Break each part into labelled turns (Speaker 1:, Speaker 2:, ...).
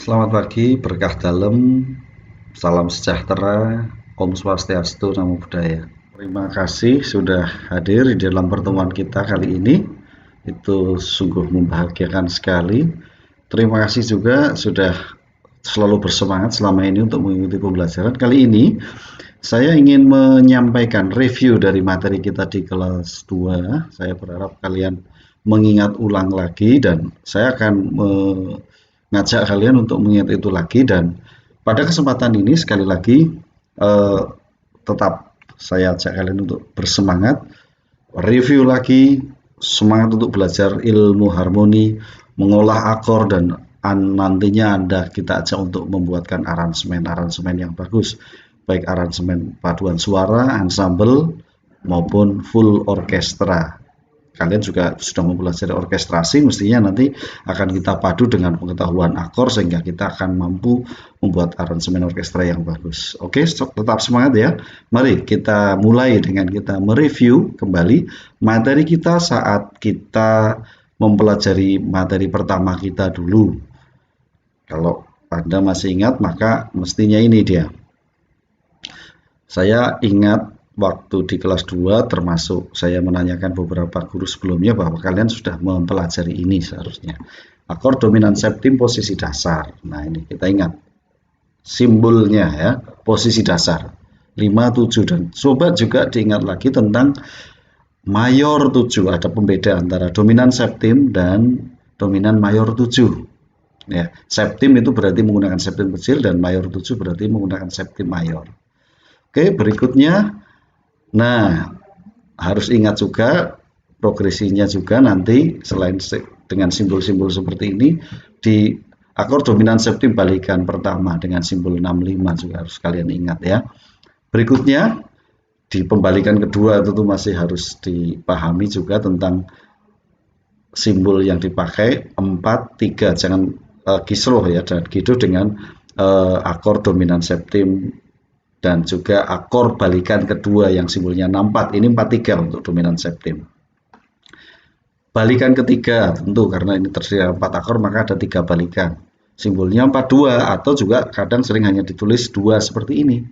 Speaker 1: Selamat pagi, berkah dalam, salam sejahtera, Om Swastiastu, Namo Buddhaya. Terima kasih sudah hadir di dalam pertemuan kita kali ini. Itu sungguh membahagiakan sekali. Terima kasih juga sudah selalu bersemangat selama ini untuk mengikuti pembelajaran. Kali ini saya ingin menyampaikan review dari materi kita di kelas 2. Saya berharap kalian mengingat ulang lagi dan saya akan ngajak kalian untuk mengingat itu lagi. Dan pada kesempatan ini sekali lagi tetap saya ajak kalian untuk bersemangat, review lagi, semangat untuk belajar ilmu harmoni, mengolah akor, dan nantinya kita ajak untuk membuatkan aransemen yang bagus, baik aransemen paduan suara, ensemble, maupun full orkestra. Kalian juga sudah mempelajari orkestrasi, mestinya nanti akan kita padu dengan pengetahuan akor sehingga kita akan mampu membuat aransemen orkestra yang bagus. Oke, tetap semangat ya. Mari kita mulai dengan kita mereview kembali materi kita saat kita mempelajari materi pertama kita dulu. Kalau Anda masih ingat, maka mestinya ini dia. Saya ingat waktu di kelas 2, termasuk saya menanyakan beberapa guru sebelumnya bahwa kalian sudah mempelajari ini seharusnya. Akor dominan septim posisi dasar. Nah, ini kita ingat simbolnya ya, posisi dasar 5, 7, dan coba juga diingat lagi tentang mayor 7. Ada pembeda antara dominan septim dan dominan mayor 7. Ya, septim itu berarti menggunakan septim kecil dan mayor 7 berarti menggunakan septim mayor. Oke, berikutnya, nah harus ingat juga progresinya juga nanti selain dengan simbol-simbol seperti ini, di akor dominan septim balikan pertama dengan simbol 65 juga harus kalian ingat ya. Berikutnya di pembalikan kedua itu masih harus dipahami juga tentang simbol yang dipakai 4, 3, jangan kisruh ya, dan gitu dengan akor dominan septim dan juga akor balikan kedua yang simbolnya 64. Ini 43 untuk dominan septim. Balikan ketiga tentu karena ini terdiri dari 4 akor maka ada 3 balikan. Simbolnya 42 atau juga kadang sering hanya ditulis 2 seperti ini.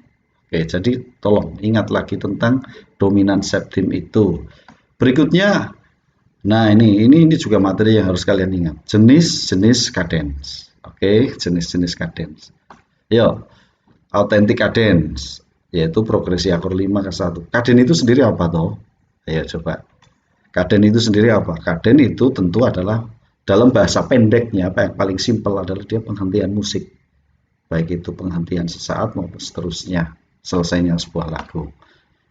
Speaker 1: Oke, jadi tolong ingat lagi tentang dominan septim itu. Berikutnya, nah ini juga materi yang harus kalian ingat. Jenis-jenis kadens. Oke, jenis-jenis kadens. Yo, authentic cadence, yaitu progresi akor 5 ke 1. Kaden itu sendiri apa toh? Ayo coba. Kaden itu sendiri apa? Kaden itu tentu adalah dalam bahasa pendeknya, apa yang paling simpel adalah dia penghentian musik. Baik itu penghentian sesaat maupun seterusnya, selesainya sebuah lagu.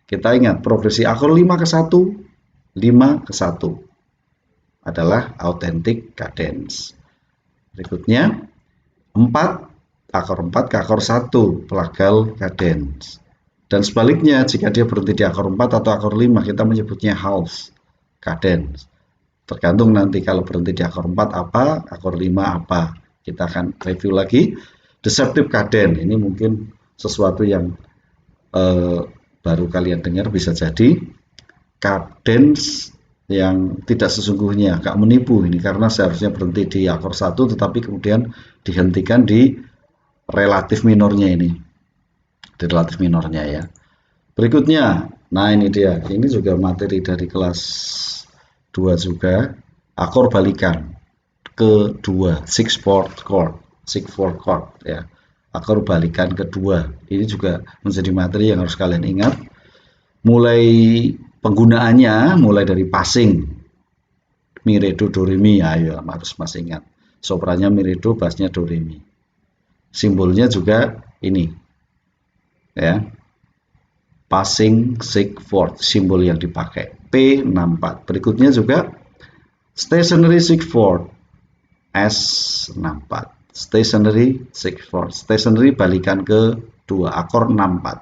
Speaker 1: Kita ingat progresi akor 5 ke 1, 5 ke 1 adalah authentic cadence. Berikutnya 4, akor 4 ke akor 1, plagal cadence. Dan sebaliknya, jika dia berhenti di akor 4 atau akor 5, kita menyebutnya half cadence. Tergantung nanti kalau berhenti di akor 4 apa, akor 5 apa. Kita akan review lagi. Deceptive cadence, ini mungkin sesuatu yang baru kalian dengar, bisa jadi cadence yang tidak sesungguhnya, agak menipu ini, karena seharusnya berhenti di akor 1 tetapi kemudian dihentikan di relatif minornya ini, di relatif minornya ya. Berikutnya, nah ini dia, ini juga materi dari kelas 2 juga, akor balikan kedua, 6/4 chord, 6/4 chord ya. Akor balikan kedua, ini juga menjadi materi yang harus kalian ingat. Mulai penggunaannya, mulai dari passing, mi, re, do, re, mi, ayo harus masih ingat. Soprannya mi, re, do, bassnya do, re, mi. Simbolnya juga ini ya, passing 6/4 simbol yang dipakai, P64. Berikutnya juga stationary 6/4, S64, stationary 6/4, stationary balikan ke 2, akor 64.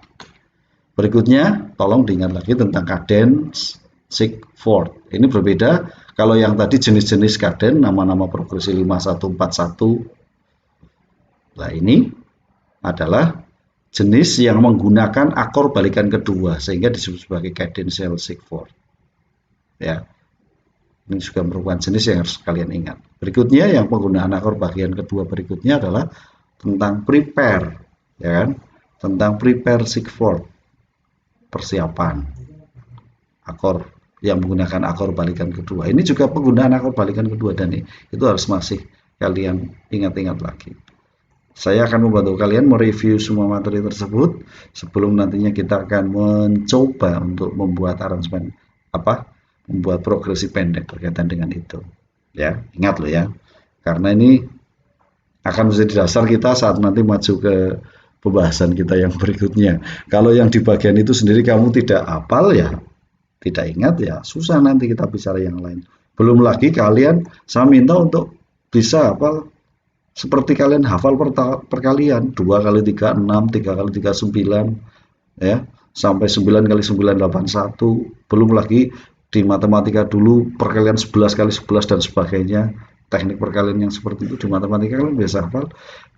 Speaker 1: Berikutnya tolong diingat lagi tentang cadence 6/4. Ini berbeda kalau yang tadi jenis-jenis cadence, nama-nama progresi 5141. Nah, ini adalah jenis yang menggunakan akor balikan kedua sehingga disebut sebagai cadential 6/4. Ya. Ini juga merupakan jenis yang harus kalian ingat. Berikutnya yang penggunaan akor bagian kedua berikutnya adalah tentang prepare, ya kan? Tentang prepare sig chord, persiapan akor yang menggunakan akor balikan kedua. Ini juga penggunaan akor balikan kedua dan itu harus masih kalian ingat-ingat lagi. Saya akan membantu kalian mereview semua materi tersebut sebelum nantinya kita akan mencoba untuk membuat aransemen membuat progresi pendek berkaitan dengan itu. Ya, ingat loh ya. Karena ini akan menjadi dasar kita saat nanti maju ke pembahasan kita yang berikutnya. Kalau yang di bagian itu sendiri kamu tidak hafal ya, tidak ingat ya, susah nanti kita bicara yang lain. Belum lagi kalian, saya minta untuk bisa hafal seperti kalian hafal perkalian 2 kali 3 6, 3 kali 3 9, ya, sampai 9 kali 9 81. Belum lagi di matematika dulu perkalian 11 kali 11 dan sebagainya. Teknik perkalian yang seperti itu di matematika kalian biasa hafal.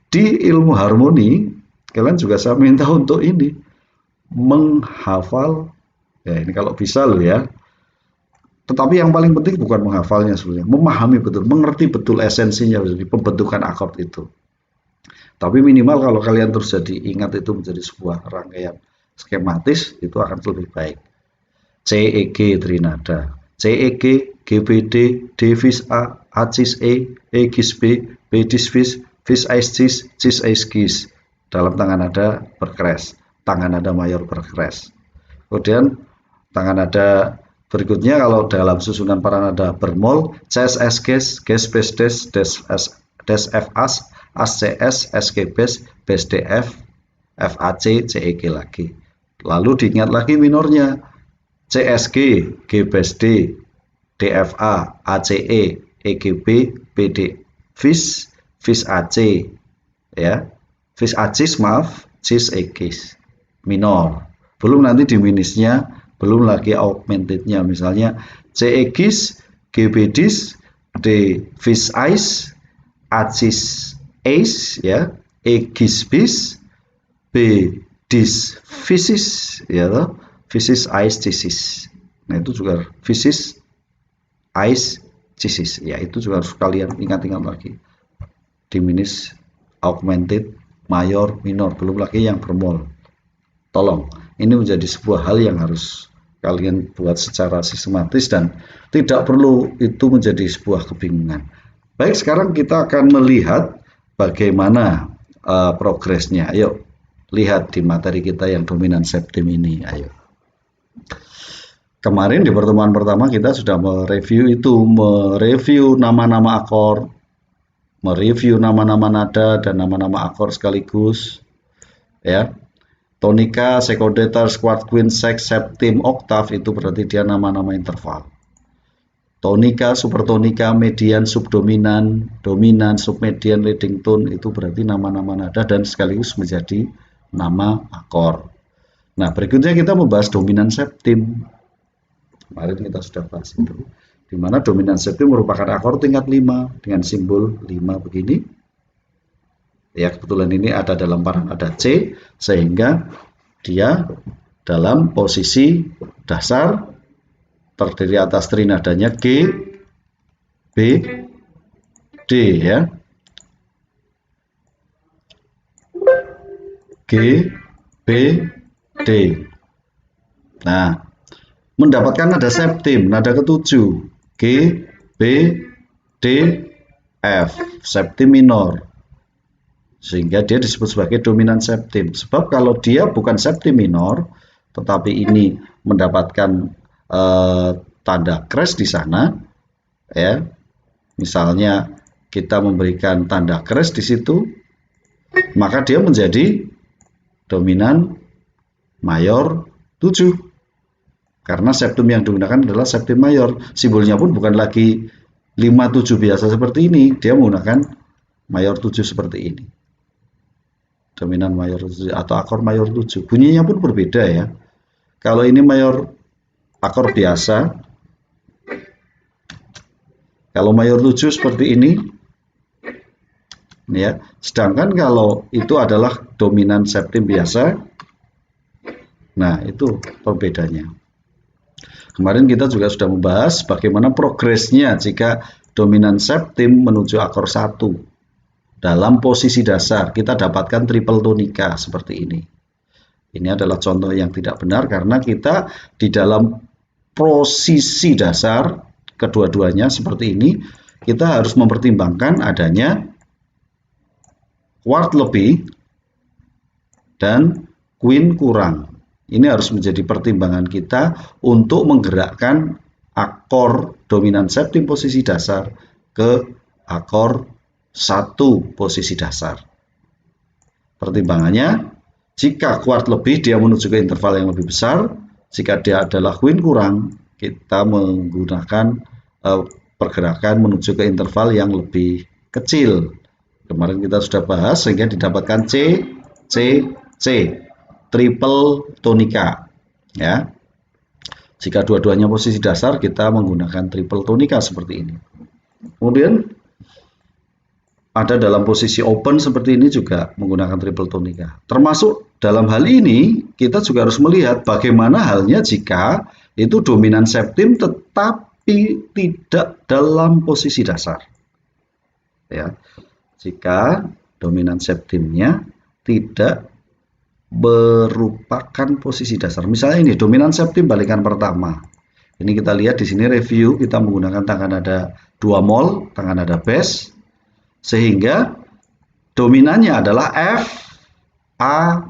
Speaker 1: Di ilmu harmoni kalian juga saya minta untuk ini menghafal, ya ini kalau bisa loh ya. Tetapi yang paling penting bukan menghafalnya sebenarnya, memahami betul, mengerti betul esensinya dari pembentukan akord itu. Tapi minimal kalau kalian terus jadi ingat itu menjadi sebuah rangkaian skematis, itu akan lebih baik. C, E, G, trinada. C, E, G, G, B, D, D, vis A, A, cis E, cis B, B, dis vis A, cis, cis A, gis. Dalam tangan nada berkres, tangan nada mayor berkres. Kemudian tangan nada berikutnya kalau dalam susunan para nada bermol, Cs, S, ges, bes, des, F, as, Cs, SG, bes, DF, FAC, CEG lagi. Lalu diingat lagi minornya, CSG, G bes D, DFA, ACE, EGB, BD, vis AC, ya, vis acis maaf, cis egis, minor. Belum nanti diminisnya, belum lagi augmentednya, misalnya C egis, G bedis, D vis ais, acis eis, ya, egis bis, B dis fisis, ya toh, fisis ais cisis. Nah itu juga fisis ais cisis, ya itu juga harus kalian ingat-ingat lagi. Diminis, augmented, mayor, minor, belum lagi yang bermol. Tolong, ini menjadi sebuah hal yang harus kalian buat secara sistematis dan tidak perlu itu menjadi sebuah kebingungan. Baik, sekarang kita akan melihat bagaimana progresnya. Ayo lihat di materi kita yang dominan septim ini. Ayo. Kemarin di pertemuan pertama kita sudah mereview nama-nama akor, mereview nama-nama nada dan nama-nama akor sekaligus, ya. Tonika, secondator, quart, quint, sex, septim, oktav itu berarti dia nama-nama interval. Tonika, supertonika, median, subdominan, dominan, submedian, leading tone itu berarti nama-nama nada dan sekaligus menjadi nama akor. Nah, berikutnya kita membahas dominan septim. Kemarin kita sudah bahas itu. Di mana dominan septim merupakan akor tingkat 5 dengan simbol 5 begini. Ya, kebetulan ini ada dalam para nada C sehingga dia dalam posisi dasar terdiri atas trinadanya G, B, D, ya. G, B, D. Nah, mendapatkan nada septim, nada ketujuh, G, B, D, F, septim minor. Sehingga dia disebut sebagai dominan septim. Sebab kalau dia bukan septim minor, tetapi ini mendapatkan tanda kres di sana, ya. Misalnya kita memberikan tanda kres di situ, maka dia menjadi dominan mayor 7. Karena septum yang digunakan adalah septim mayor. Simbolnya pun bukan lagi 5-7 biasa seperti ini, dia menggunakan mayor 7 seperti ini. Dominan mayor 7 atau akor mayor 7. Bunyinya pun berbeda ya. Kalau ini mayor akor biasa. Kalau mayor 7 seperti ini. Ya. Sedangkan kalau itu adalah dominan septim biasa. Nah, itu perbedaannya. Kemarin kita juga sudah membahas bagaimana progresnya jika dominan septim menuju akor 1. Dalam posisi dasar kita dapatkan triple tonika seperti ini. Ini adalah contoh yang tidak benar karena kita di dalam posisi dasar kedua-duanya seperti ini, kita harus mempertimbangkan adanya quart lebih dan queen kurang. Ini harus menjadi pertimbangan kita untuk menggerakkan akor dominan septim posisi dasar ke akor 1 posisi dasar. Pertimbangannya, jika quart lebih dia menuju ke interval yang lebih besar, jika dia adalah queen kurang, kita menggunakan pergerakan menuju ke interval yang lebih kecil. Kemarin kita sudah bahas sehingga didapatkan C, triple tonika. Ya. Jika dua-duanya posisi dasar, kita menggunakan triple tonika seperti ini. Kemudian ada dalam posisi open seperti ini juga menggunakan triple tonika. Termasuk dalam hal ini kita juga harus melihat bagaimana halnya jika itu dominan septim tetapi tidak dalam posisi dasar. Ya. Jika dominan septimnya tidak merupakan posisi dasar. Misalnya ini dominan septim balikan pertama. Ini kita lihat di sini review kita menggunakan tangga nada 2 mol, tangga nada bass. Sehingga dominannya adalah F, A,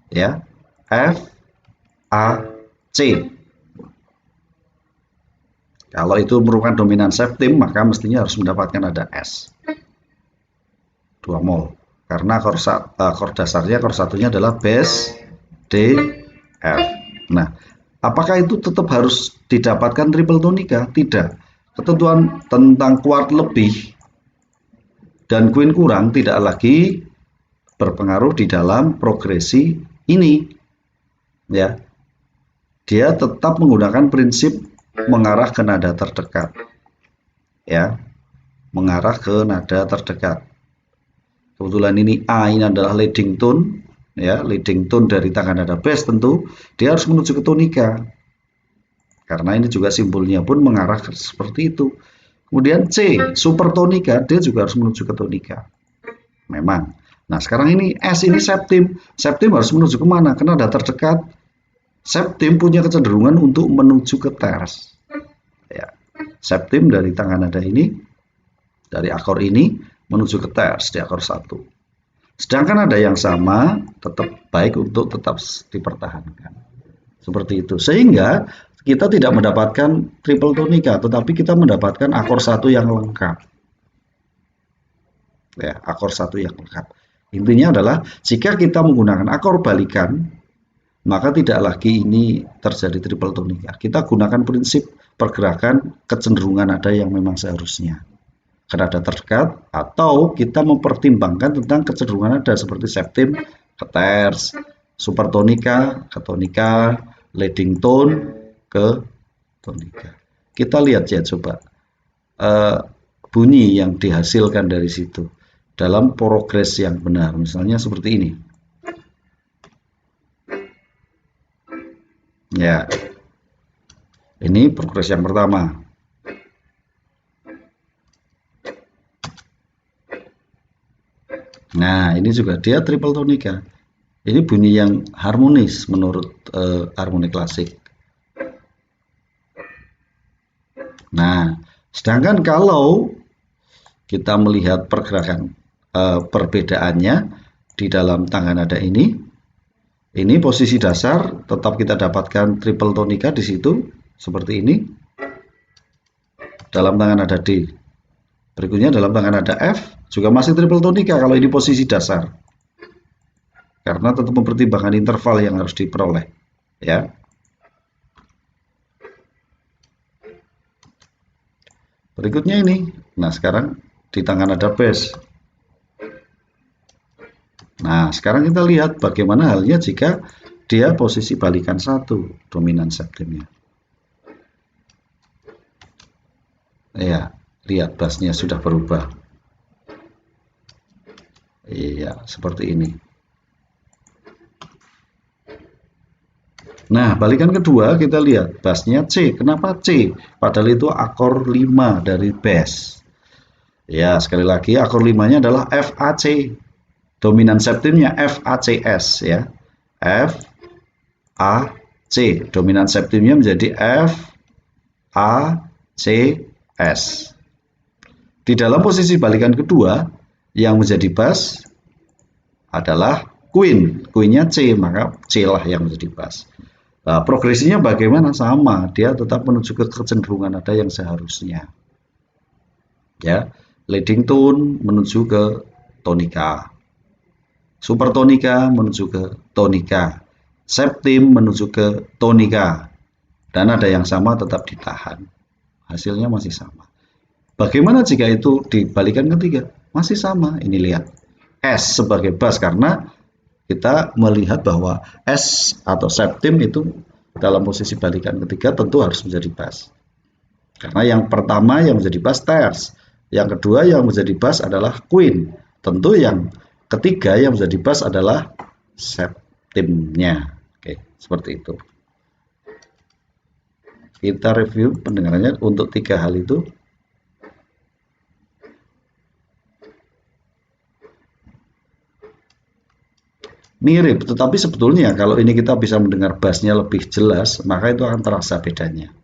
Speaker 1: ya, F, A, C. Kalau itu merupakan dominan septim, maka mestinya harus mendapatkan nada S. 2 mol. Karena akor dasarnya, akor satunya adalah bass, D, F. Nah, apakah itu tetap harus didapatkan triple tonika? Tidak. Ketentuan tentang quart lebih dan queen kurang tidak lagi berpengaruh di dalam progresi ini. Ya. Dia tetap menggunakan prinsip mengarah ke nada terdekat. Ya. Mengarah ke nada terdekat. Kebetulan ini A ini adalah leading tone, ya, leading tone dari tangga nada bass tentu dia harus menuju ke tonika. Karena ini juga simbolnya pun mengarah seperti itu. Kemudian C, super tonika, dia juga harus menuju ke tonika. Memang. Nah, sekarang ini S ini septim. Septim harus menuju kemana? Ke nada terdekat. Septim punya kecenderungan untuk menuju ke ters. Ya. Septim dari tangga nada ini, dari akor ini, menuju ke ters di akor 1. Sedangkan ada yang sama tetap baik untuk tetap dipertahankan. Seperti itu. Sehingga kita tidak mendapatkan triple tonika, tetapi kita mendapatkan akor 1 yang lengkap. Ya, akor 1 yang lengkap. Intinya adalah jika kita menggunakan akor balikan, maka tidak lagi ini terjadi triple tonika. Kita gunakan prinsip pergerakan kecenderungan nada yang memang seharusnya ke nada terdekat, atau kita mempertimbangkan tentang kecenderungan nada seperti septim ke ters, supertonika ke tonika, leading tone ke tonika. Kita lihat ya coba bunyi yang dihasilkan dari situ dalam progres yang benar, misalnya seperti ini. Ya, ini progres yang pertama. Nah, ini juga dia triple tonika. Ini bunyi yang harmonis menurut harmoni klasik. Nah, sedangkan kalau kita melihat pergerakan perbedaannya di dalam tangga nada ini posisi dasar tetap kita dapatkan triple tonika di situ seperti ini dalam tangga nada D. Berikutnya dalam tangga nada F juga masih triple tonika kalau ini posisi dasar. Karena tetap mempertimbangkan interval yang harus diperoleh, ya. Berikutnya ini. Nah, sekarang di tangga nada bass. Nah, sekarang kita lihat bagaimana halnya jika dia posisi balikan 1 dominan septimnya. Ya, lihat bassnya sudah berubah. Iya, seperti ini. Nah, balikan kedua kita lihat bassnya C. Kenapa C? Padahal itu akor 5 dari bass. Ya, sekali lagi akor 5-nya adalah F A C. Dominan septimnya F A C S ya. F A C. Dominan septimnya menjadi F A C S. Di dalam posisi balikan kedua yang menjadi bass adalah Queen. Queen-nya C, maka C lah yang menjadi bass. Nah, progresinya bagaimana? Sama, dia tetap menuju ke kecenderungan nada yang seharusnya. Ya, leading tone menuju ke tonika, supertonika menuju ke tonika, septim menuju ke tonika, dan nada yang sama tetap ditahan. Hasilnya masih sama. Bagaimana jika itu dibalikan ketiga? Masih sama. Ini lihat S sebagai bass karena kita melihat bahwa S atau septim itu dalam posisi balikan ketiga tentu harus menjadi bass. Karena yang pertama yang menjadi bass terce, yang kedua yang menjadi bass adalah queen. Tentu yang ketiga yang menjadi bass adalah septimnya. Oke, seperti itu. Kita review pendengarannya untuk tiga hal itu. Mirip, tetapi sebetulnya kalau ini kita bisa mendengar bassnya lebih jelas, maka itu akan terasa bedanya.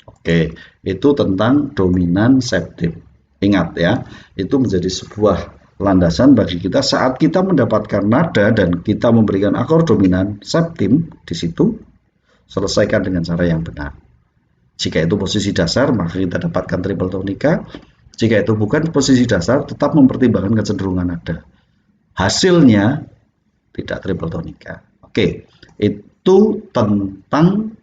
Speaker 1: Oke, itu tentang dominan septim. Ingat ya, itu menjadi sebuah landasan bagi kita saat kita mendapatkan nada dan kita memberikan akor dominan septim di situ, selesaikan dengan cara yang benar. Jika itu posisi dasar, maka kita dapatkan triple tonika. Jika itu bukan posisi dasar, tetap mempertimbangkan kecenderungan nada. Hasilnya tidak triple tonika. Oke, itu tentang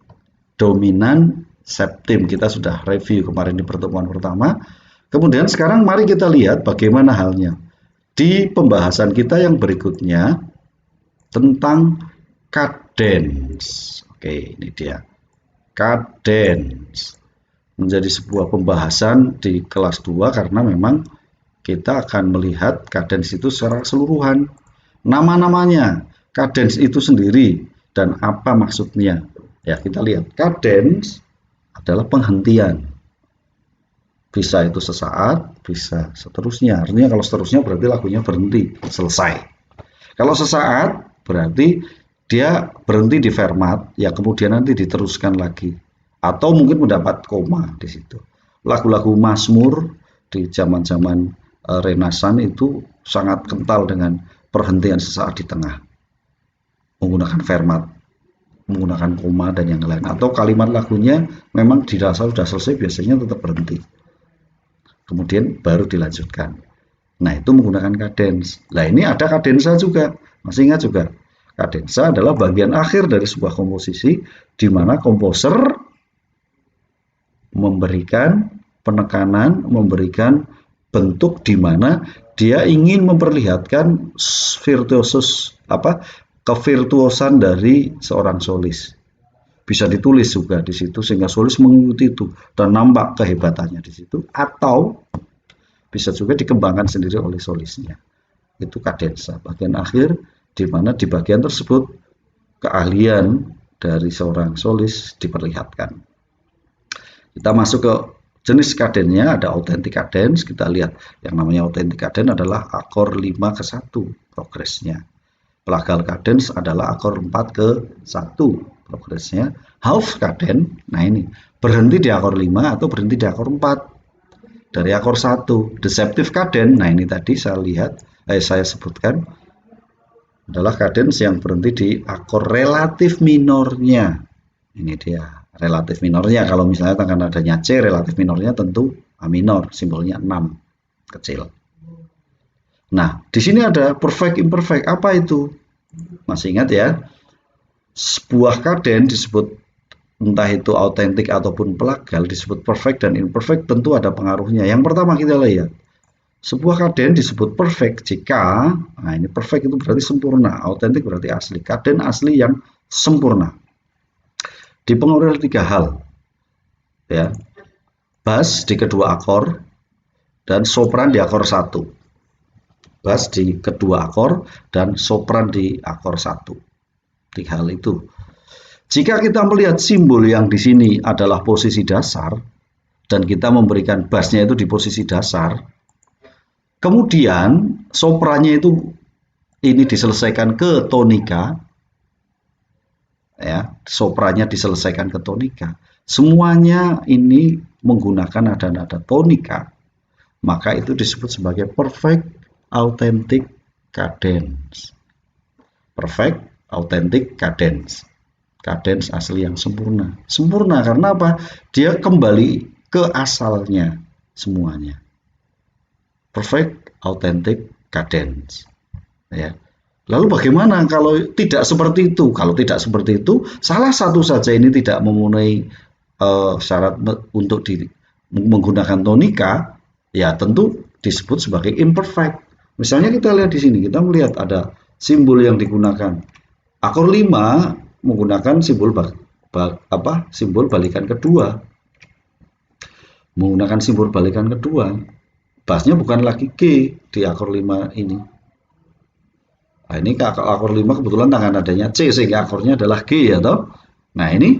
Speaker 1: dominan septim. Kita sudah review kemarin di pertemuan pertama. Kemudian sekarang mari kita lihat bagaimana halnya di pembahasan kita yang berikutnya tentang cadence. Oke, ini dia. Cadence menjadi sebuah pembahasan di kelas 2 karena memang kita akan melihat cadence itu secara keseluruhan. Nama-namanya, cadence itu sendiri, dan apa maksudnya. Ya, kita lihat. Cadence adalah penghentian. Bisa itu sesaat, bisa seterusnya. Artinya kalau seterusnya berarti lagunya berhenti, selesai. Kalau sesaat berarti dia berhenti di fermat, ya kemudian nanti diteruskan lagi. Atau mungkin mendapat koma di situ. Lagu-lagu Mazmur di zaman-zaman Renaissance itu sangat kental dengan perhentian sesaat di tengah, menggunakan fermat, menggunakan koma dan yang lain, atau kalimat lagunya memang dirasa sudah selesai biasanya tetap berhenti, kemudian baru dilanjutkan. Nah, itu menggunakan cadence. Nah, ini ada kadensa juga, masih ingat juga, kadensa adalah bagian akhir dari sebuah komposisi di mana komposer memberikan penekanan, memberikan bentuk di mana dia ingin memperlihatkan kevirtuosan dari seorang solis. Bisa ditulis juga di situ sehingga solis mengikuti itu dan nampak kehebatannya di situ, atau bisa juga dikembangkan sendiri oleh solisnya. Itu kadensa, bagian akhir di mana di bagian tersebut keahlian dari seorang solis diperlihatkan. Kita masuk ke jenis kadennya, ada authentic cadence. Kita lihat yang namanya authentic cadence adalah akor 5 ke 1 progresnya. Plagal cadence adalah akor 4 ke 1 progresnya. Half cadence, nah ini berhenti di akor 5 atau berhenti di akor 4 dari akor 1. Deceptive cadence, nah ini tadi saya sebutkan adalah cadence yang berhenti di akor relatif minornya. Ini dia relatif minornya. Kalau misalnya tangan nadanya C, relatif minornya tentu A minor, simbolnya 6 kecil. Nah, di sini ada perfect imperfect. Apa itu? Masih ingat ya? Sebuah cadence disebut entah itu autentik ataupun plagal, disebut perfect dan imperfect, tentu ada pengaruhnya. Yang pertama kita lihat, sebuah cadence disebut perfect jika, nah ini perfect itu berarti sempurna, autentik berarti asli. Cadence asli yang sempurna dipengaruhi oleh 3 hal, ya, bass di kedua akor dan sopran di akor 1. Bass di kedua akor dan sopran di akor 1. 3 hal itu. Jika kita melihat simbol yang di sini adalah posisi dasar dan kita memberikan bassnya itu di posisi dasar, kemudian soprannya itu ini diselesaikan ke tonika, ya, soprannya diselesaikan ke tonika. Semuanya ini menggunakan nada-nada tonika, maka itu disebut sebagai perfect authentic cadence. Perfect authentic cadence. Cadence asli yang sempurna. Sempurna karena apa? Dia kembali ke asalnya semuanya. Perfect authentic cadence. Ya. Lalu bagaimana kalau tidak seperti itu? Kalau tidak seperti itu, salah satu saja ini tidak memenuhi syarat untuk menggunakan tonika, ya tentu disebut sebagai imperfect. Misalnya kita lihat di sini, kita melihat ada simbol yang digunakan. Akor 5 menggunakan simbol simbol balikan kedua. Menggunakan simbol balikan kedua. Bassnya bukan lagi G di akor 5 ini. Nah, ini akor 5 kebetulan tangan nadanya C sehingga akornya adalah G ya toh. Nah, ini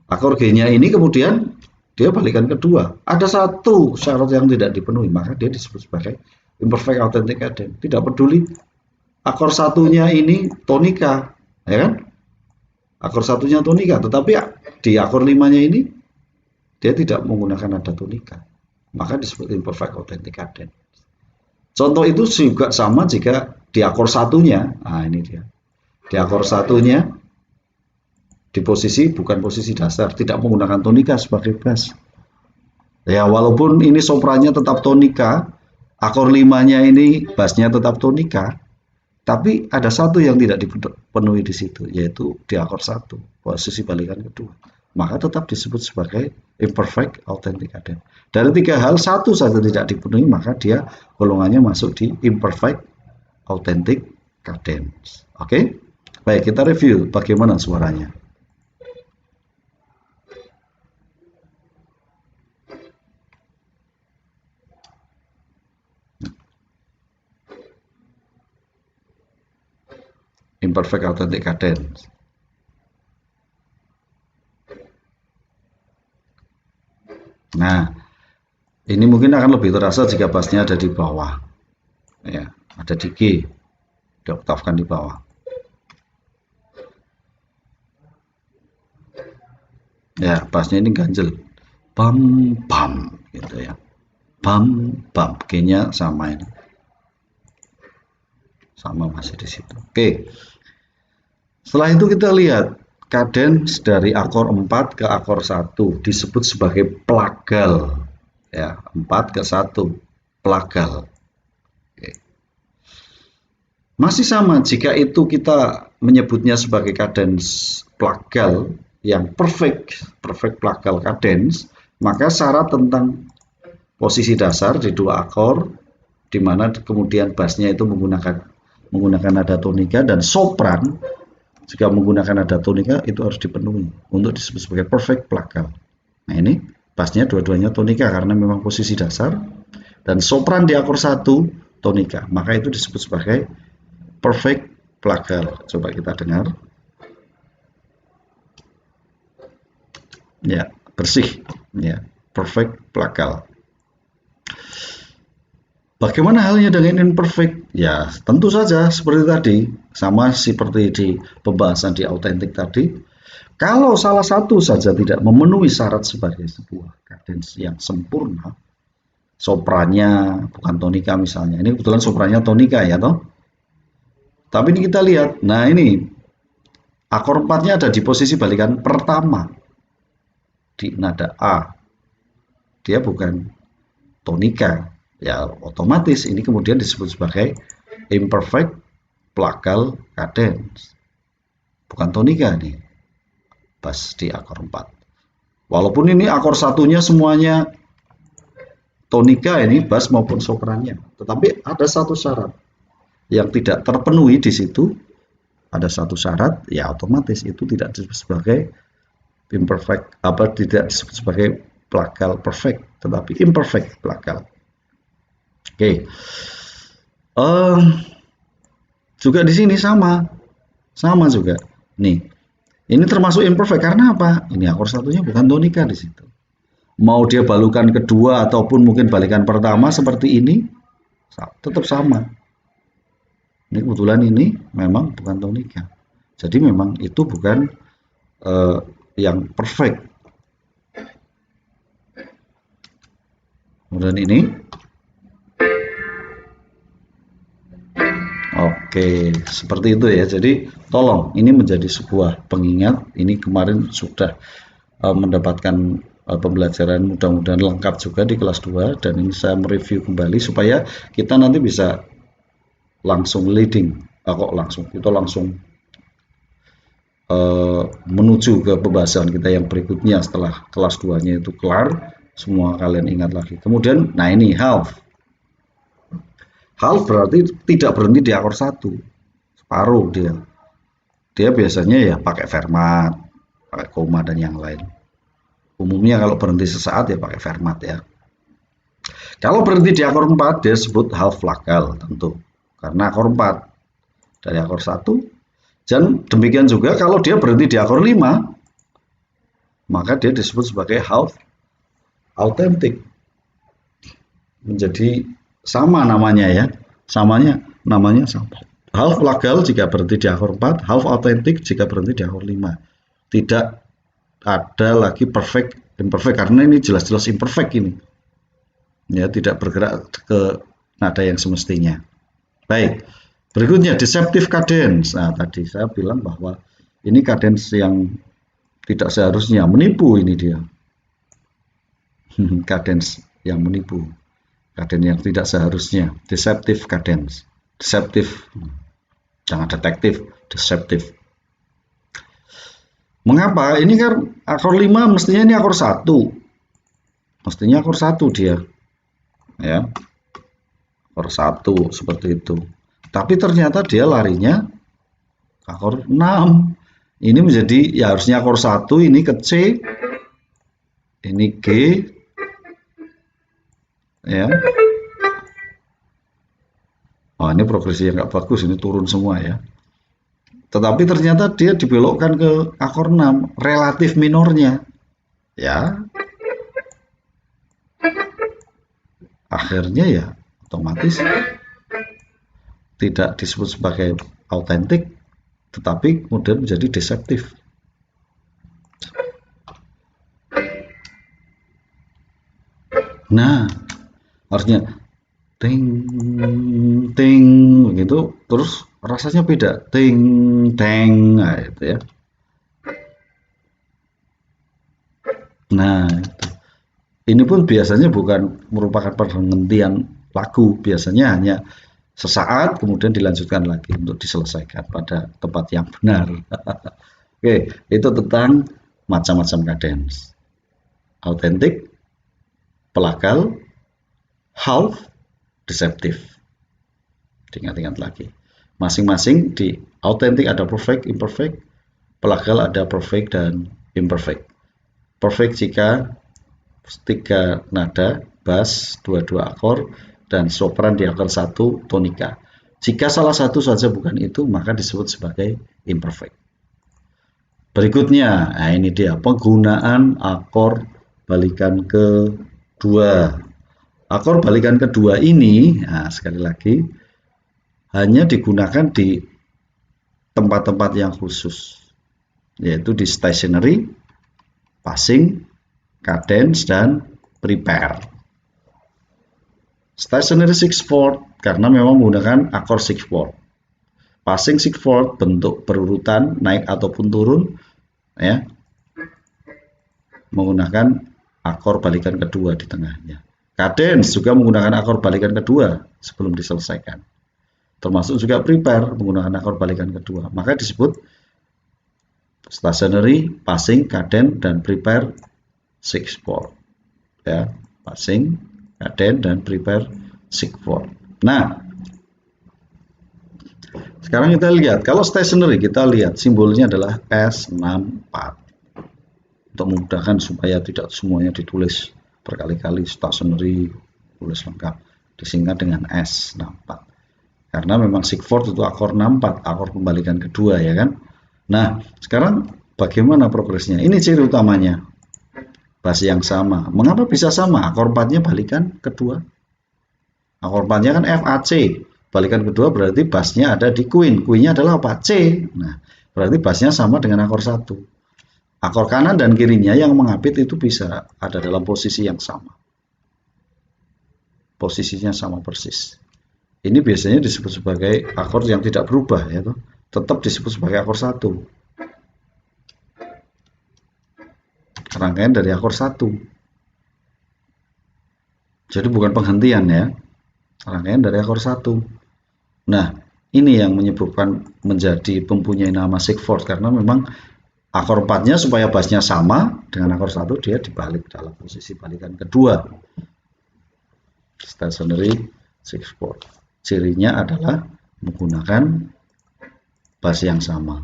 Speaker 1: akor G-nya ini kemudian dia balikan kedua. Ada satu syarat yang tidak dipenuhi, maka dia disebut sebagai imperfect authentic cadence. Tidak peduli akor satunya ini tonika, ya kan? Akor satunya tonika, tetapi di akor 5-nya ini dia tidak menggunakan nada tonika, maka disebut imperfect authentic cadence. Contoh itu juga sama jika di akor satunya, nah ini dia, di akor satunya di posisi bukan posisi dasar, tidak menggunakan tonika sebagai bass. Ya walaupun ini soprannya tetap tonika, akor 5-nya ini bassnya tetap tonika, tapi ada satu yang tidak dipenuhi di situ, yaitu di akor 1, posisi balikan kedua. Maka tetap disebut sebagai imperfect authentic cadence. Dari 3 hal, satu saja tidak dipenuhi, maka dia golongannya masuk di imperfect authentic cadence. Oke? Baik, kita review bagaimana suaranya. Imperfect authentic cadence. Nah, ini mungkin akan lebih terasa jika bassnya ada di bawah. Ya, ada di G. Dioktavkan di bawah. Ya, bassnya ini ganjel. Bam, bam, gitu ya. Bam, bam. G-nya sama ini. Sama masih di situ. Oke. Setelah itu kita lihat cadence dari akor 4 ke akor 1 disebut sebagai plagal. Ya, 4 ke 1 plagal. Oke. Masih sama jika itu kita menyebutnya sebagai cadence plagal yang perfect plagal cadence, maka syarat tentang posisi dasar di 2 akor di mana kemudian bassnya itu menggunakan nada tonika dan sopran jika menggunakan nada tonika itu harus dipenuhi untuk disebut sebagai perfect plagal. Nah ini bassnya dua-duanya tonika karena memang posisi dasar, dan sopran di akor 1 tonika, maka itu disebut sebagai perfect plagal. Coba kita dengar. Ya, bersih. Ya, perfect plagal. Bagaimana halnya dengan imperfect? Ya, tentu saja seperti tadi, sama seperti di pembahasan di autentik tadi. Kalau salah satu saja tidak memenuhi syarat sebagai sebuah cadence yang sempurna, soprannya bukan tonika misalnya. Ini kebetulan soprannya tonika ya toh. Tapi ini kita lihat, nah ini akor 4-nya ada di posisi balikan pertama di nada A. Dia bukan tonika. Ya otomatis ini kemudian disebut sebagai imperfect plagal cadence, bukan tonika nih bass di akor 4. Walaupun ini akor satunya semuanya tonika ini bass maupun soprannya, tetapi ada satu syarat yang tidak terpenuhi di situ. Ada satu syarat, ya otomatis itu tidak disebut sebagai imperfect, tidak disebut sebagai plagal perfect, tetapi imperfect plagal. Oke. Juga di sini sama juga. Nih, Ini termasuk imperfect karena apa? Ini akor satunya bukan tonika di situ. Mau dia balukan kedua ataupun mungkin balikan pertama seperti ini, tetap sama. Ini kebetulan ini memang bukan tonika. Jadi memang itu bukan yang perfect. Kemudian ini, oke, seperti itu ya. Jadi tolong ini menjadi sebuah pengingat. Ini kemarin sudah mendapatkan pembelajaran mudah-mudahan lengkap juga di kelas 2 dan ini saya mereview kembali supaya kita nanti bisa langsung leading. Kok langsung? Kita langsung menuju ke pembahasan kita yang berikutnya setelah kelas 2-nya itu kelar, semua kalian ingat lagi. Kemudian, nah ini half. Half berarti tidak berhenti di akor 1, separuh dia. Dia biasanya ya pakai Fermat, pakai koma dan yang lain. Umumnya kalau berhenti sesaat ya pakai Fermat ya. Kalau berhenti di akor 4 dia disebut half flagal tentu. Karena akor 4 dari akor 1. Dan demikian juga kalau dia berhenti di akor 5, maka dia disebut sebagai half authentic. Menjadi sama namanya ya. Namanya sama. Half flagal jika berhenti di akor 4, half authentic jika berhenti di akor 5. Tidak ada lagi perfect, imperfect karena ini jelas-jelas imperfect ini. Ya, tidak bergerak ke nada yang semestinya. Baik. Berikutnya deceptive cadence. Nah, tadi saya bilang bahwa ini cadence yang tidak seharusnya, menipu ini dia. Cadence yang menipu. Cadence yang tidak seharusnya. Deceptive cadence. Deceptive. Jangan detektif, deceptive. Mengapa? Ini kan akor 5 mestinya ini akor 1. Mestinya akor 1 dia. Ya. Akor 1 seperti itu. Tapi ternyata dia larinya akor 6. Ini menjadi ya harusnya akor 1 ini ke C. Ini G. Ya. Oh, ini progresi yang nggak bagus, ini turun semua ya. Tetapi ternyata dia dibelokkan ke akor 6, relatif minornya. Ya. Akhirnya ya otomatis tidak disebut sebagai autentik, tetapi kemudian menjadi deceptif. Nah, harusnya ting ting begitu, terus rasanya beda, ting teng, nah itu ya. Nah, itu. Ini pun biasanya bukan merupakan penghentian lagu, biasanya hanya sesaat kemudian dilanjutkan lagi untuk diselesaikan pada tempat yang benar. Oke, itu tentang macam-macam cadence. Autentik, pelagal, half, deceptive. Diingat-ingat lagi. Masing-masing di autentik ada perfect, imperfect, pelagal ada perfect dan imperfect. Perfect jika 3 nada, bass, 2 akor, dan sopran di akor 1 tonika. Jika salah satu saja bukan itu, maka disebut sebagai imperfect. Berikutnya, nah ini dia penggunaan akor balikan kedua. Akor balikan kedua ini, nah sekali lagi, hanya digunakan di tempat-tempat yang khusus, yaitu di stationary, passing, cadence, dan prepare. Stationary 6/4 karena memang menggunakan akor 6/4. Passing 6/4 bentuk berurutan naik ataupun turun ya. Menggunakan akor balikan kedua di tengahnya. Cadence juga menggunakan akor balikan kedua sebelum diselesaikan. Termasuk juga prepare menggunakan akor balikan kedua. Maka disebut stationary, passing, cadence, dan prepare 6/4. Ya, passing, cadence, dan prepare 6/4. Nah, sekarang kita lihat, kalau stationary kita lihat simbolnya adalah S64. Untuk memudahkan supaya tidak semuanya ditulis berkali-kali, stationary, tulis lengkap, disingkat dengan S64. Karena memang 6/4 itu akor 64, akor pembalikan kedua ya kan. Nah, sekarang Bagaimana progresnya? Ini ciri utamanya. Bass yang sama. Mengapa bisa sama? Akor 4-nya balikan kedua. Akor 4-nya kan F, A, C. Balikan kedua berarti bassnya ada di Queen. Queen-nya adalah apa? C. Nah, berarti bassnya sama dengan akor 1. Akor kanan dan kirinya yang mengapit itu bisa ada dalam posisi yang sama. Posisinya sama persis. Ini biasanya disebut sebagai akor yang tidak berubah, ya, tetap disebut sebagai akor 1. Rangkaian dari akor 1. Jadi bukan penghentian, ya. Rangkaian dari akor 1. Nah, ini yang menyebabkan menjadi mempunyai nama Sigford karena memang akor 4-nya supaya bassnya sama dengan akor 1 dia dibalik dalam posisi balikan kedua. Stationary Sigford. Cirinya adalah menggunakan bass yang sama.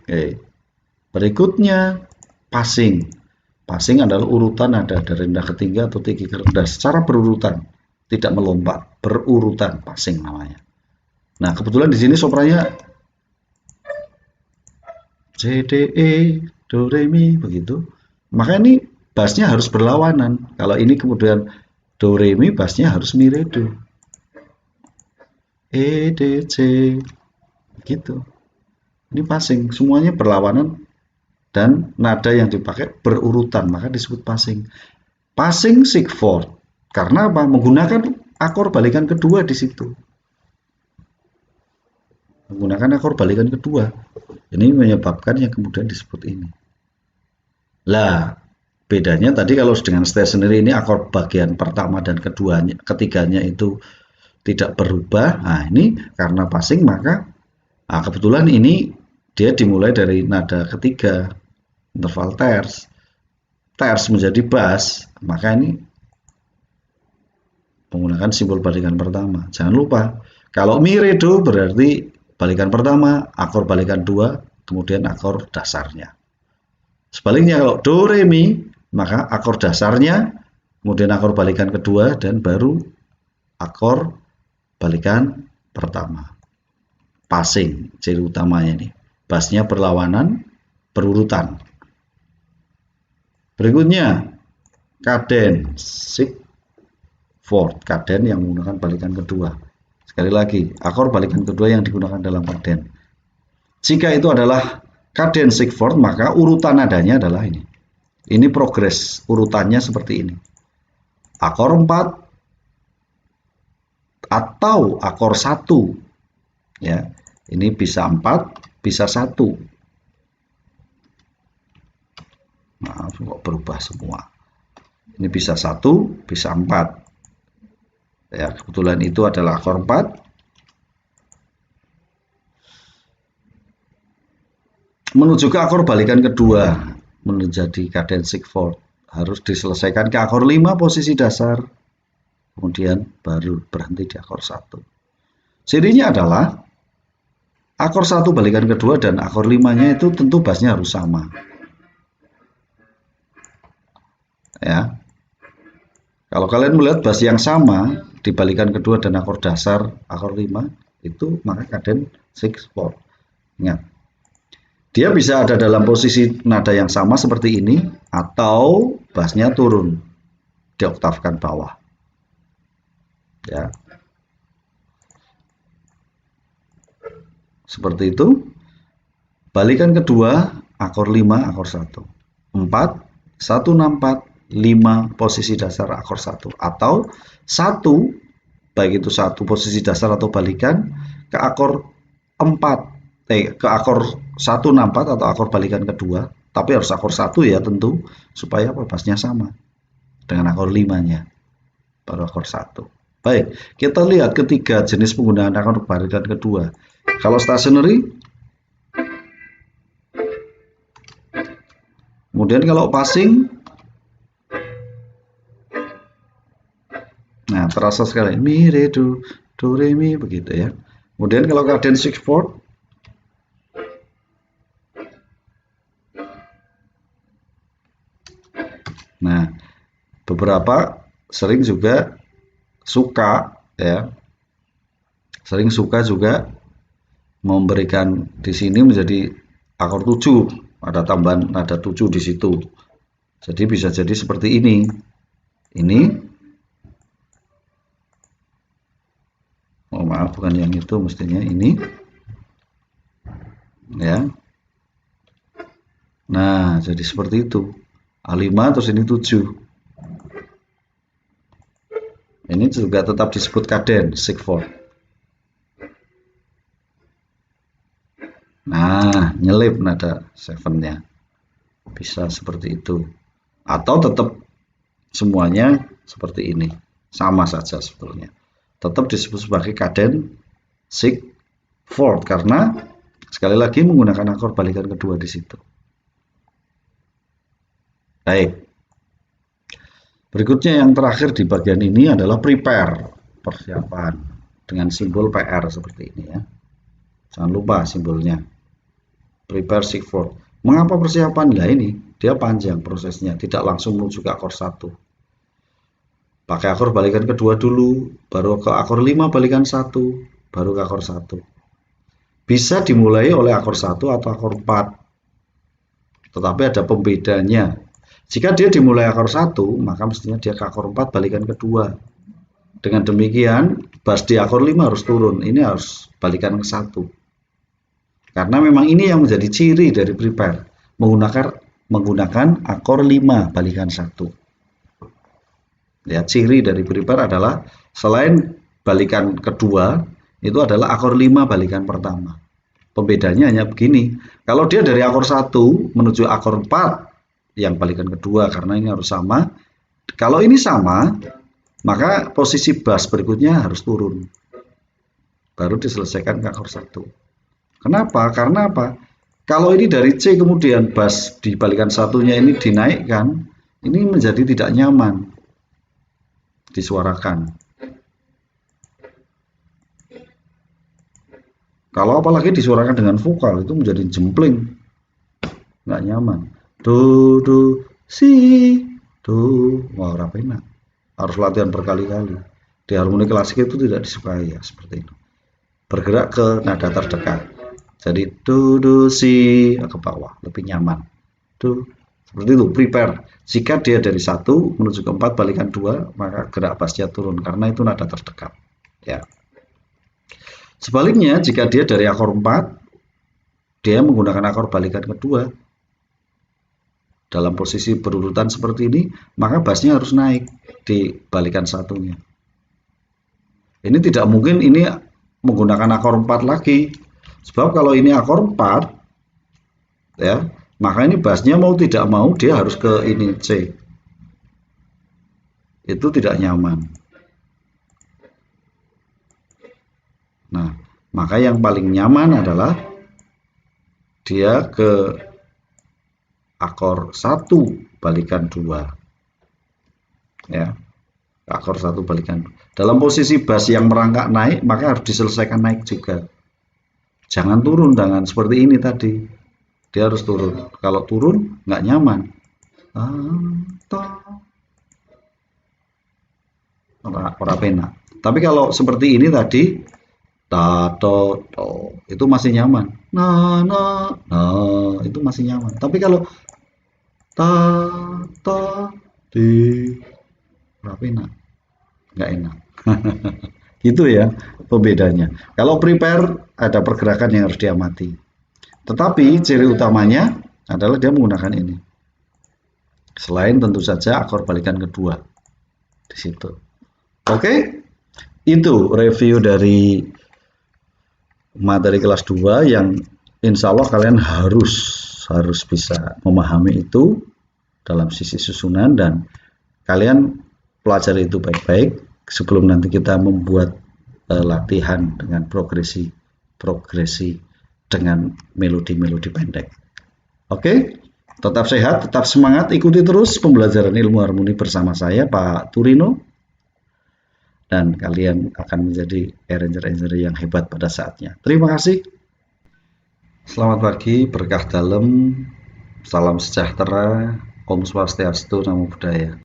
Speaker 1: Oke. Berikutnya passing. Passing adalah urutan nada dari rendah ke tinggi atau tinggi ke rendah secara berurutan, tidak melompat, berurutan, passing namanya. Nah, kebetulan di sini soprannya C, D, E, Do, Re, Mi, begitu. Maka ini bassnya harus berlawanan. Kalau ini kemudian Do, Re, Mi, bassnya harus Mi, Re, Do. E, D, C, gitu. Ini passing, semuanya berlawanan dan nada yang dipakai berurutan, maka disebut passing. Passing Sigford. Karena apa? Menggunakan akor balikan kedua di situ. Menggunakan akor balikan kedua. Ini menyebabkan yang kemudian disebut ini. Lah, bedanya tadi kalau dengan stationary ini akor bagian pertama dan ketiganya itu tidak berubah. Nah, ini karena passing maka kebetulan ini dia dimulai dari nada ketiga, interval terce. Terce menjadi bass, maka ini menggunakan simbol balikan pertama. Jangan lupa, kalau Mi, Re, Do berarti balikan pertama, akor balikan 2, kemudian akor dasarnya. Sebaliknya kalau Do, Re, Mi, maka akor dasarnya, kemudian akor balikan kedua, dan baru akor balikan pertama. Passing, ciri utamanya nih. Bassnya berlawanan, berurutan. Berikutnya, kaden Sigford, kaden yang menggunakan balikan kedua. Sekali lagi, akor balikan kedua yang digunakan dalam kaden. Jika itu adalah kaden Sigford, maka urutan nadanya adalah ini. Ini progres urutannya seperti ini. Akor 4 atau akor 1. Ya, ini bisa 4, bisa 1. Maaf, kok berubah semua. Ini bisa 1, bisa 4. Ya, kebetulan itu adalah akor 4. Menuju ke akor balikan kedua, menjadi kaden Sigford. Harus diselesaikan ke akor 5 posisi dasar. Kemudian baru berhenti di akor 1. Cirinya adalah akor 1 balikan kedua dan akor 5-nya itu tentu bassnya harus sama. Ya. Kalau kalian melihat bass yang sama di balikan kedua dan akor dasar akor 5 itu maka kaden Sigford. Ingat. Dia bisa ada dalam posisi nada yang sama seperti ini atau bassnya turun, dioktavkan bawah. Ya. Seperti itu. Balikan kedua akor 5 akor 1. 4 1 6 4 5 posisi dasar akor 1 atau 1 baik itu 1 posisi dasar atau balikan ke akor 4 ke akor 1 6 4 atau akor balikan kedua, tapi harus akor 1 ya tentu supaya bassnya sama dengan akor 5-nya baru akor 1. Baik, kita lihat ketiga jenis penggunaan akor balikan kedua. Kalau stationary, kemudian kalau passing, nah terasa sekali Mi, Re, Do, Do, Re, Mi begitu ya. Kemudian kalau kaden Sigford, nah beberapa sering juga suka ya, sering suka juga memberikan di sini menjadi akor 7, ada tambahan nada 7 di situ. Jadi bisa jadi seperti ini. Ini, oh maaf bukan yang itu, mestinya ini. Ya. Nah, jadi seperti itu. A5 terus ini 7. Ini juga tetap disebut kaden, sigfort. Nah, nyelip nada 7-nya. Bisa seperti itu. Atau tetap semuanya seperti ini. Sama saja sebetulnya. Tetap disebut sebagai kaden sigfort karena sekali lagi menggunakan akor balikan kedua di situ. Baik. Berikutnya yang terakhir di bagian ini adalah prepare, persiapan dengan simbol PR seperti ini ya. Jangan lupa simbolnya. Prepare sigfort. Mengapa persiapan? Nah ini dia panjang prosesnya, tidak langsung menuju ke akor 1. Pakai akor balikan kedua dulu, baru ke akor 5 balikan 1, baru ke akor 1. Bisa dimulai oleh akor 1 atau akor 4. Tetapi ada pembedanya. Jika dia dimulai akor 1, maka mestinya dia ke akor 4 balikan kedua. Dengan demikian, bas di akor 5 harus turun. Ini harus balikan ke 1. Karena memang ini yang menjadi ciri dari prepare. Menggunakan akor 5 balikan 1. Ya, ciri dari prepare adalah selain balikan kedua, itu adalah akor 5 balikan pertama. Pembedanya hanya begini. Kalau dia dari akor 1 menuju akor 4 yang balikan kedua, karena ini harus sama. Kalau ini sama, maka posisi bas berikutnya harus turun. Baru diselesaikan ke akor 1. Kenapa? Karena apa? Kalau ini dari C kemudian bas di balikan satunya ini dinaikkan, ini menjadi tidak nyaman disuarakan. Kalau apalagi disuarakan dengan vokal, itu menjadi jempling, nggak nyaman. Do, do, si, do, wah rapena. Harus latihan berkali-kali. Di harmoni klasik itu tidak disukai ya, seperti itu. Bergerak ke nada terdekat. Jadi do, do, si, ke bawah, lebih nyaman. Do, seperti itu, prepare. Jika dia dari 1 menuju ke 4 balikan 2, maka gerak bassnya turun, karena itu nada terdekat. Ya. Sebaliknya, jika dia dari akor 4, dia menggunakan akor balikan kedua. Dalam posisi berurutan seperti ini, maka bassnya harus naik di balikan satunya. Ini tidak mungkin ini menggunakan akor 4 lagi. Sebab kalau ini akor 4, ya, maka ini bassnya mau tidak mau dia harus ke ini C. Itu tidak nyaman. Nah, maka yang paling nyaman adalah dia ke akor 1 balikan 2. Ya. Akor 1 balikan 2. Dalam posisi bass yang merangkak naik, maka harus diselesaikan naik juga. Jangan turun dengan seperti ini tadi. Dia harus turun. Kalau turun nggak nyaman. Ora pena. Tapi kalau seperti ini tadi, ta to to, itu masih nyaman. Na na na, itu masih nyaman. Tapi kalau ta ta di, ora pena, nggak enak. Gitu ya pembedanya. Kalau prepare ada pergerakan yang harus diamati. Tetapi ciri utamanya adalah dia menggunakan ini. Selain tentu saja akor balikan kedua di situ. Oke, itu review dari materi kelas 2 yang insya Allah kalian harus bisa memahami itu dalam sisi susunan, dan kalian pelajari itu baik-baik sebelum nanti kita membuat latihan dengan progresi dengan melodi-melodi pendek. Oke, tetap sehat, tetap semangat, ikuti terus pembelajaran ilmu harmoni bersama saya Pak Turino, dan kalian akan menjadi arranger yang hebat pada saatnya. Terima kasih. Selamat pagi, berkah dalam, salam sejahtera, Om Swastiastu, Namo Buddhaya.